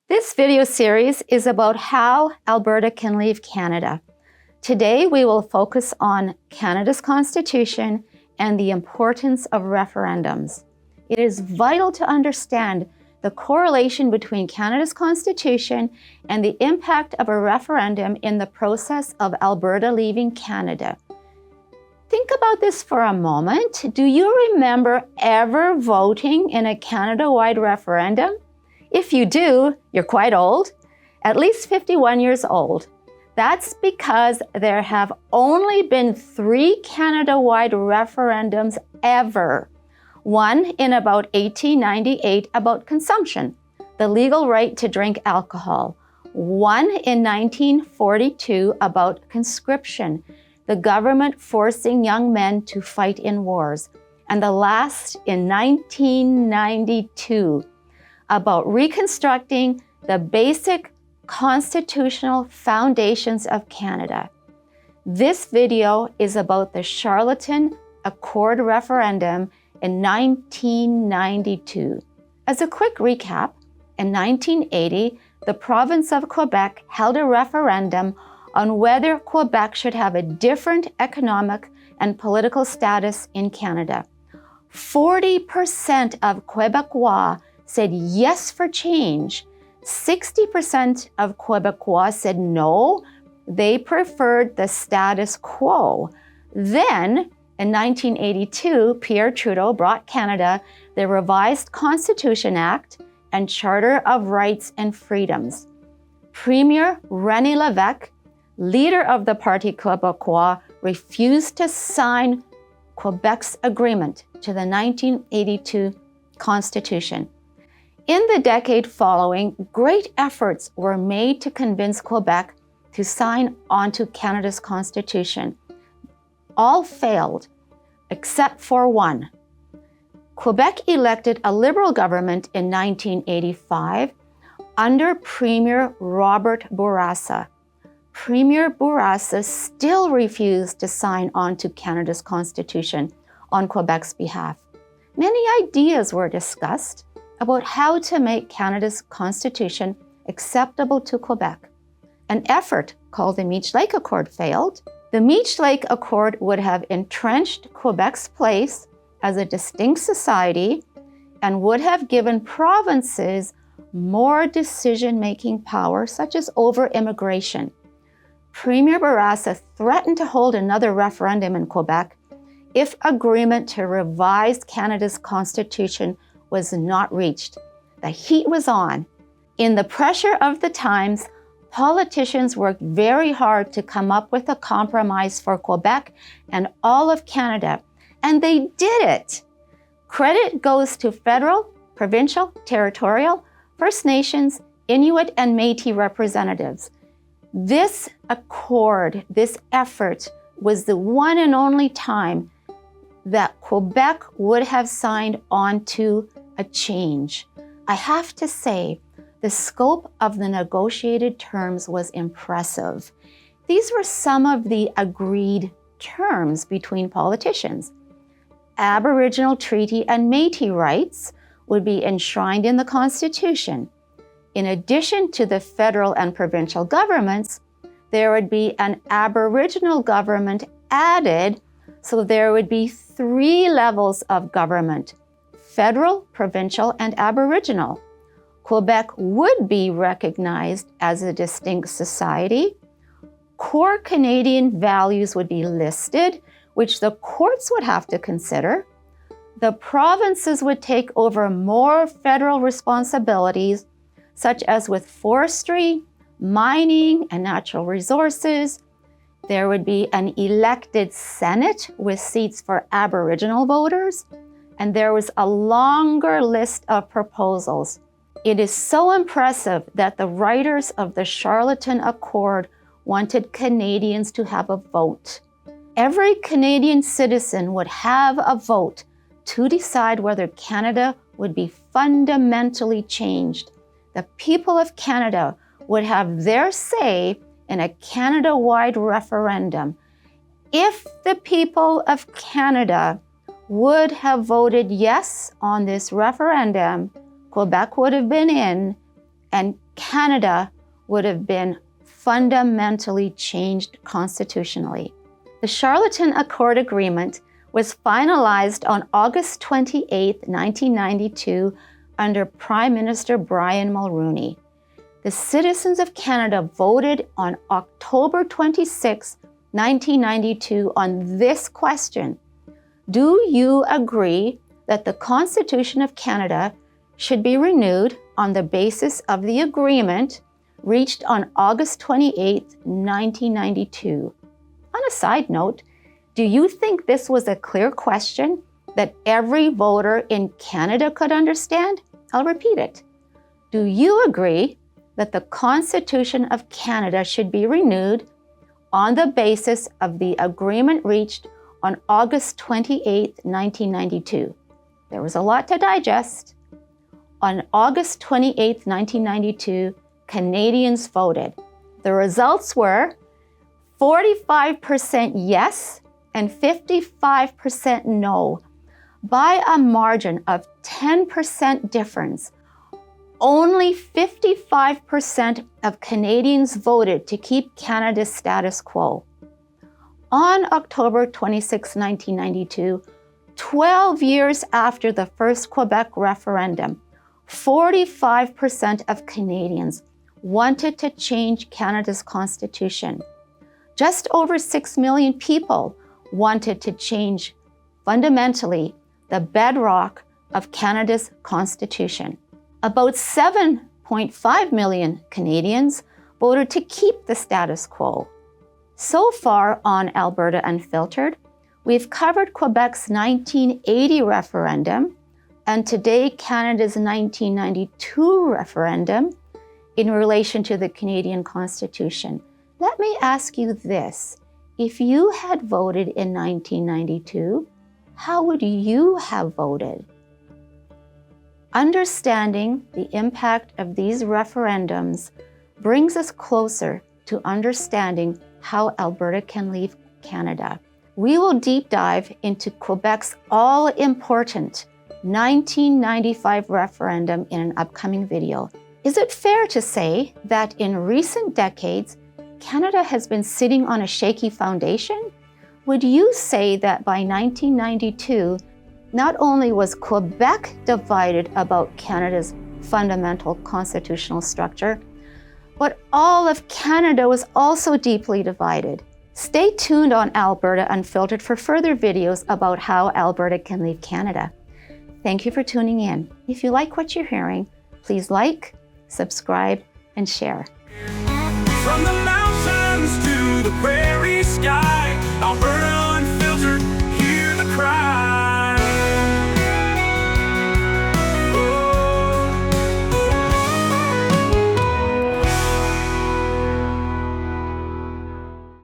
This video series is about how Alberta can leave Canada. Today, we will focus on Canada's Constitution and the importance of referendums. It is vital to understand the correlation between Canada's Constitution and the impact of a referendum in the process of Alberta leaving Canada. Think about this for a moment. Do you remember ever voting in a Canada-wide referendum? If you do, you're quite old, at least 51 years old. That's because there have only been 3 Canada-wide referendums ever. One in about 1898 about consumption, the legal right to drink alcohol. One in 1942 about conscription, the government forcing young men to fight in wars. And the last in 1992 about reconstructing the basic constitutional foundations of Canada. This video is about the Charlottetown Accord referendum in 1992. As a quick recap, in 1980, the province of Quebec held a referendum on whether Quebec should have a different economic and political status in Canada. 40% of Quebecois said yes for change. 60% of Quebecois said no, they preferred the status quo. Then, in 1982, Pierre Trudeau brought Canada the Revised Constitution Act and Charter of Rights and Freedoms. Premier René Lévesque, leader of the Parti Québécois, refused to sign Quebec's agreement to the 1982 Constitution. In the decade following, great efforts were made to convince Quebec to sign onto Canada's Constitution. All failed, except for one. Quebec elected a Liberal government in 1985 under Premier Robert Bourassa. Premier Bourassa still refused to sign on to Canada's Constitution on Quebec's behalf. Many ideas were discussed about how to make Canada's Constitution acceptable to Quebec. An effort called the Meech Accord failed. The Meech Accord would have entrenched Quebec's place as a distinct society and would have given provinces more decision-making power, such as over immigration. Premier Bourassa threatened to hold another referendum in Quebec if agreement to revise Canada's Constitution was not reached. The heat was on. In the pressure of the times, politicians worked very hard to come up with a compromise for Quebec and all of Canada, and they did it. Credit goes to federal, provincial, territorial, First Nations, Inuit, and Métis representatives. This accord, this effort, was the one and only time that Quebec would have signed on to a change. I have to say, the scope of the negotiated terms was impressive. These were some of the agreed terms between politicians. Aboriginal Treaty and Métis rights would be enshrined in the Constitution. In addition to the federal and provincial governments, there would be an Aboriginal government added, so there would be 3 levels of government: federal, provincial, and Aboriginal. Quebec would be recognized as a distinct society. Core Canadian values would be listed, which the courts would have to consider. The provinces would take over more federal responsibilities, such as with forestry, mining, and natural resources. There would be an elected Senate with seats for Aboriginal voters, and there was a longer list of proposals. It is so impressive that the writers of the Charlottetown Accord wanted Canadians to have a vote. Every Canadian citizen would have a vote to decide whether Canada would be fundamentally changed. The people of Canada would have their say in a Canada-wide referendum. If the people of Canada would have voted yes on this referendum, Quebec would have been in, and Canada would have been fundamentally changed constitutionally. The Charlottetown Accord agreement was finalized on August 28, 1992, under Prime Minister Brian Mulroney. The citizens of Canada voted on October 26, 1992, on this question: do you agree that the Constitution of Canada should be renewed on the basis of the agreement reached on August 28, 1992? On a side note, do you think this was a clear question that every voter in Canada could understand? I'll repeat it. Do you agree that the Constitution of Canada should be renewed on the basis of the agreement reached on August 28, 1992? There was a lot to digest. On August 28, 1992, Canadians voted. The results were 45% yes and 55% no. By a margin of 10% difference, only 55% of Canadians voted to keep Canada's status quo. On October 26, 1992, 12 years after the first Quebec referendum, 45% of Canadians wanted to change Canada's constitution. Just over 6 million people wanted to change fundamentally the bedrock of Canada's constitution. About 7.5 million Canadians voted to keep the status quo. So far on Alberta Unfiltered, we've covered Quebec's 1980 referendum and today Canada's 1992 referendum in relation to the Canadian Constitution. Let me ask you this. If you had voted in 1992, how would you have voted? Understanding the impact of these referendums brings us closer to understanding how Alberta can leave Canada. We will deep dive into Quebec's all-important 1995 referendum in an upcoming video. Is it fair to say that in recent decades, Canada has been sitting on a shaky foundation? Would you say that by 1992, not only was Quebec divided about Canada's fundamental constitutional structure, but all of Canada was also deeply divided? Stay tuned on Alberta Unfiltered for further videos about how Alberta can leave Canada. Thank you for tuning in. If you like what you're hearing, please like, subscribe, and share. From the mountains to the prairies.